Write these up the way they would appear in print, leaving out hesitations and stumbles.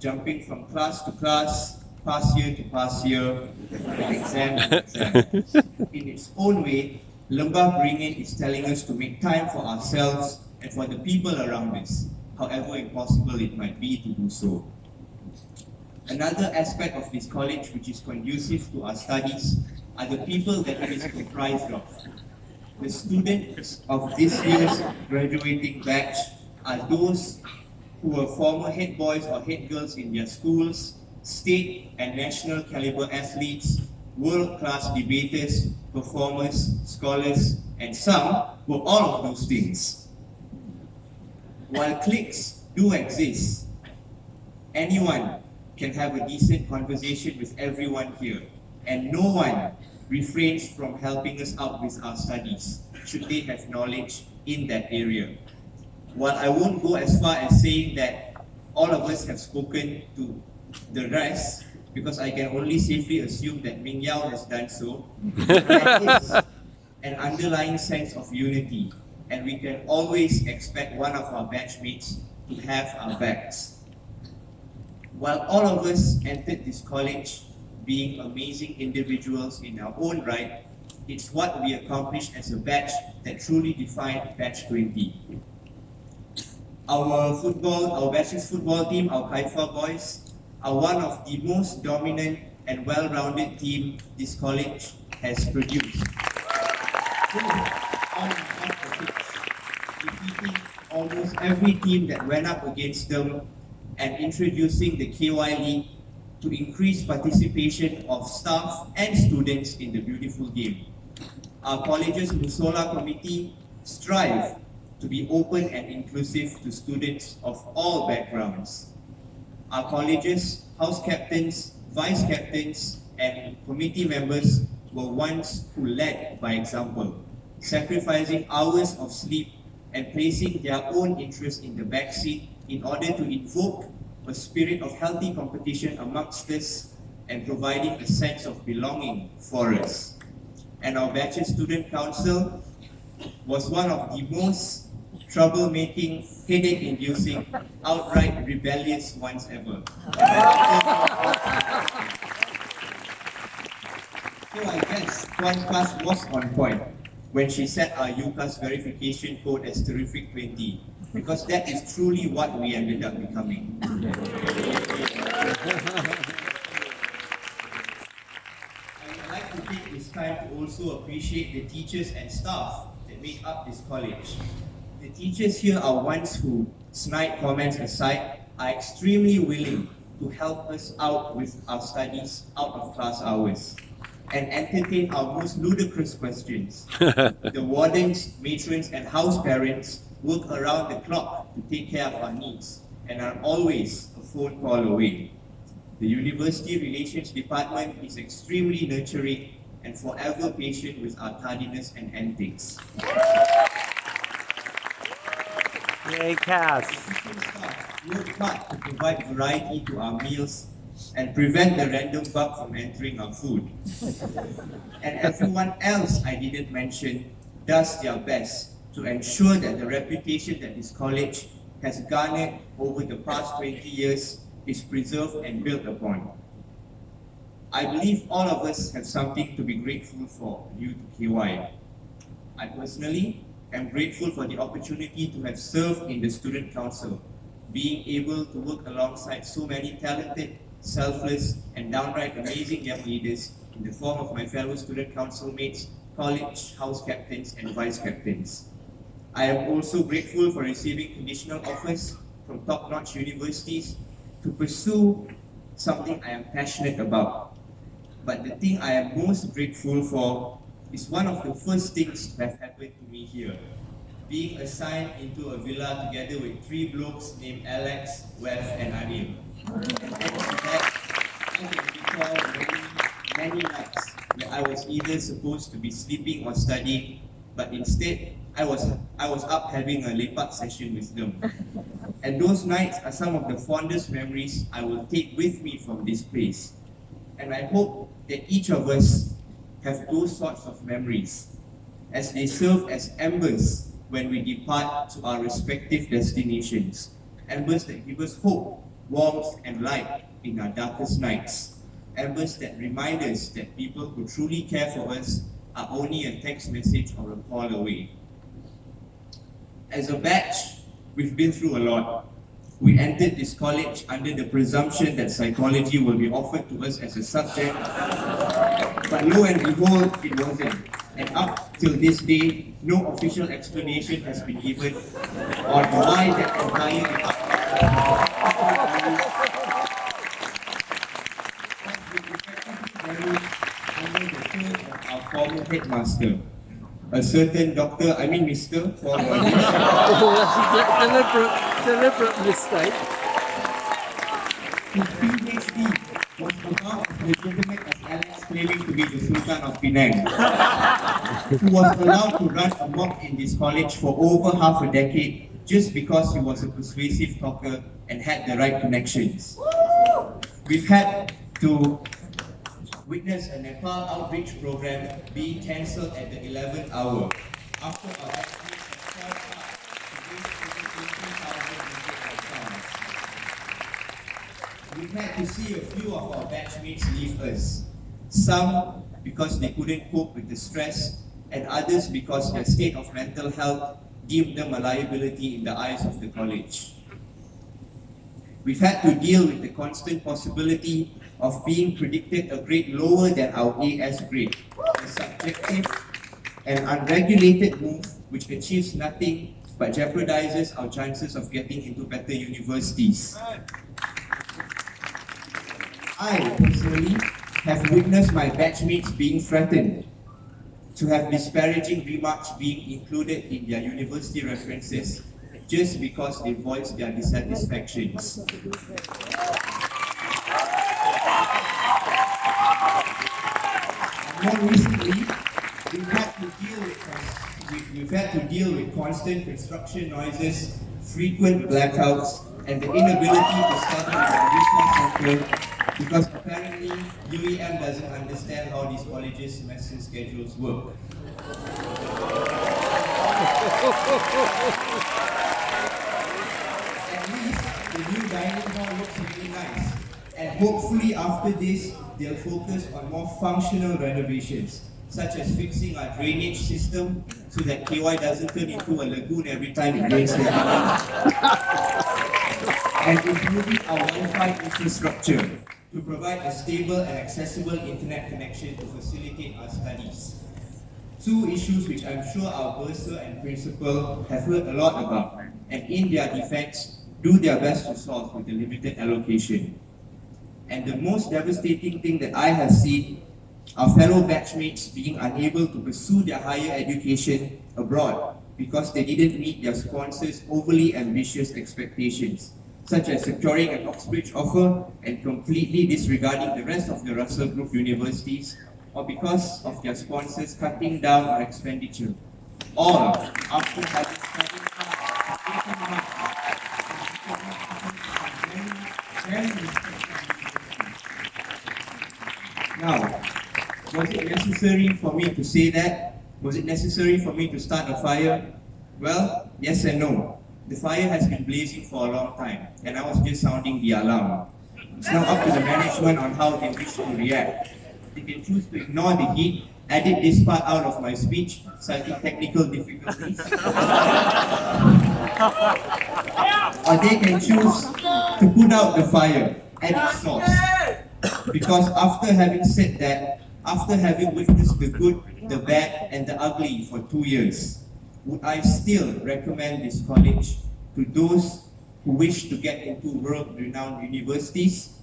jumping from class to class, past year to past year, and exam to exam. In its own way, Lembah Beringin is telling us to make time for ourselves and for the people around us, however impossible it might be to do so. Another aspect of this college which is conducive to our studies are the people that it is comprised of. The students of this year's graduating batch are those who were former head boys or head girls in their schools, state and national caliber athletes, world-class debaters, performers, scholars, and some were all of those things. While cliques do exist, anyone can have a decent conversation with everyone here, and no one refrains from helping us out with our studies, should they have knowledge in that area. While I won't go as far as saying that all of us have spoken to the rest, because I can only safely assume that Ming Yao has done so, there is an underlying sense of unity, and we can always expect one of our batchmates to have our backs. While all of us entered this college being amazing individuals in our own right, it's what we accomplished as a batch that truly defined Batch 20. Our batch's football team, our Haifa boys, are one of the most dominant and well-rounded team this college has produced. Defeating almost every team that went up against them and introducing the KY League to increase participation of staff and students in the beautiful game. Our college's Musola committee strive to be open and inclusive to students of all backgrounds. Our college's house captains, vice captains, and committee members were ones who led by example, sacrificing hours of sleep and placing their own interests in the backseat in order to invoke a spirit of healthy competition amongst us and providing a sense of belonging for us. And our batch's student council was one of the most troublemaking, headache-inducing, outright rebellious ones ever. So I guess Tuan Class was on point when she set our UCAS verification code as Terrific 20, because that is truly what we ended up becoming. I would like to take this time to also appreciate the teachers and staff that make up this college. The teachers here are ones who, snide comments aside, are extremely willing to help us out with our studies out of class hours and entertain our most ludicrous questions. The wardens, matrons, and house parents work around the clock to take care of our needs and are always a phone call away. The University Relations Department is extremely nurturing and forever patient with our tardiness and antics. Yay, Cass! Work hard to provide variety to our meals and prevent the random bug from entering our food. And everyone else I didn't mention does their best to ensure that the reputation that this college has garnered over the past 20 years is preserved and built upon. I believe all of us have something to be grateful for due to KY. I personally am grateful for the opportunity to have served in the Student Council, being able to work alongside so many talented, selfless, and downright amazing young leaders in the form of my fellow Student Council mates, college house captains, and vice captains. I am also grateful for receiving conditional offers from top-notch universities to pursue something I am passionate about. But the thing I am most grateful for is one of the first things that have happened to me here. Being assigned into a villa together with 3 blokes named Alex, Wes, and Anil. And thanks to that, I can recall many nights where I was either supposed to be sleeping or studying, but instead I was up having a lepak session with them. And those nights are some of the fondest memories I will take with me from this place. And I hope that each of us have those sorts of memories, as they serve as embers when we depart to our respective destinations. Embers that give us hope warmth, and light in our darkest nights. Embers that remind us that people who truly care for us are only a text message or a call away. As a batch, we've been through a lot. We entered this college under the presumption that psychology will be offered to us as a subject, but lo and behold, it wasn't. And up till this day, no official explanation has been given on why that entire department under the care of our former headmaster, a certain doctor, Mr. for Deliberate mistake. his PhD was about as legitimate as Alex claiming to be the Sultan of Penang, who was allowed to run amok in this college for over half a decade just because he was a persuasive talker and had the right connections. We've had to witness a Nepal outreach program being cancelled at the 11th hour after our batchmates had fought hard to raise over 20,000 pounds. We've had to see a few of our batchmates leave us. Some because they couldn't cope with the stress, and others because their state of mental health deemed them a liability in the eyes of the college. We've had to deal with the constant possibility of being predicted a grade lower than our AS grade, a subjective and unregulated move which achieves nothing but jeopardizes our chances of getting into better universities. I personally have witnessed my batchmates being threatened to have disparaging remarks being included in their university references just because they voiced their dissatisfactions. More recently, we've had to deal with constant construction noises, frequent blackouts, and the inability to study in the resource center because apparently UEM doesn't understand how these colleges' semester schedules work. At least the new dining hall looks really nice, and hopefully after this they'll focus on more functional renovations, such as fixing our drainage system so that KY doesn't turn into a lagoon every time it rains there, and improving our Wi-Fi infrastructure to provide a stable and accessible internet connection to facilitate our studies. Two issues which I'm sure our bursar and principal have heard a lot about, and in their defense, do their best to solve with the limited allocation. And the most devastating thing that I have seen are fellow batchmates being unable to pursue their higher education abroad because they didn't meet their sponsors' overly ambitious expectations, such as securing an Oxbridge offer and completely disregarding the rest of the Russell Group universities, or because of their sponsors cutting down on expenditure, all after having studied hard for 18 months. Now, was it necessary for me to say that? Was it necessary for me to start a fire? Well, yes and no. The fire has been blazing for a long time, and I was just sounding the alarm. It's now up to the management on how they wish to react. They can choose to ignore the heat, edit this part out of my speech, citing technical difficulties. Or they can choose to put out the fire at its source. Because after having said that, after having witnessed the good, the bad, and the ugly for 2 years, would I still recommend this college to those who wish to get into world-renowned universities?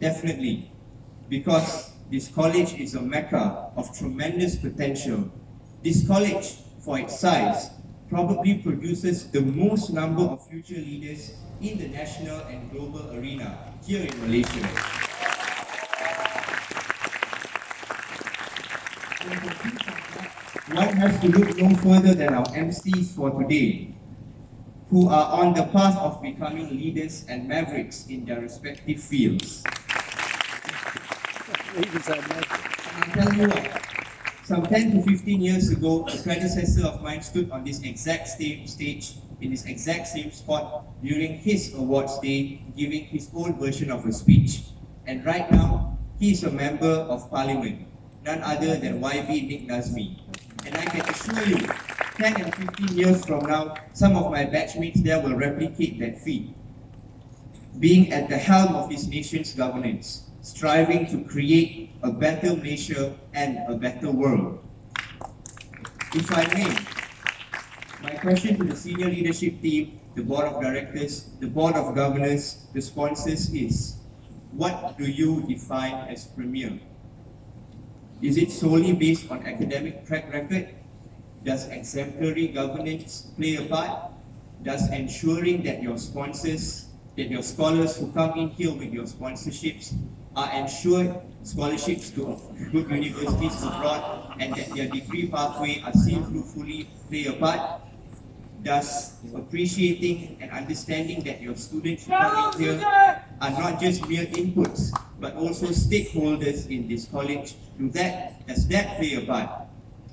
Definitely, because this college is a mecca of tremendous potential. This college, for its size, probably produces the most number of future leaders in the national and global arena here in Malaysia. One has to look no further than our MCs for today, who are on the path of becoming leaders and mavericks in their respective fields. I'll tell you what, some 10 to 15 years ago, a predecessor of mine stood on this exact stage in this exact same spot during his awards day, giving his own version of a speech. And right now, he is a member of parliament, none other than YB Nick Nazmi. And I can assure you, 10 and 15 years from now, some of my batchmates there will replicate that feat, being at the helm of this nation's governance, striving to create a better Malaysia and a better world. If I may, my question to the senior leadership team, the board of directors, the board of governors, the sponsors is, what do you define as premier? Is it solely based on academic track record? Does exemplary governance play a part? Does ensuring that your sponsors, that your scholars who come in here with your sponsorships are ensured scholarships to good universities abroad and that their degree pathway are seen through fully play a part? Does appreciating and understanding that your students who come in here are not just mere inputs, but also stakeholders in this college, does that play a part?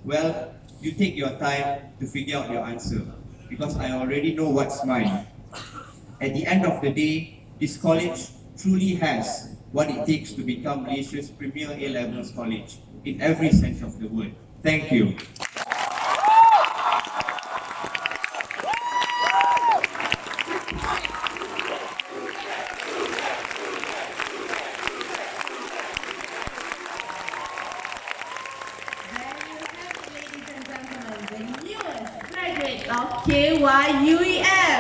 Well, you take your time to figure out your answer, because I already know what's mine. At the end of the day, this college truly has what it takes to become Malaysia's premier A-levels college, in every sense of the word. Thank you. Of KYUEM.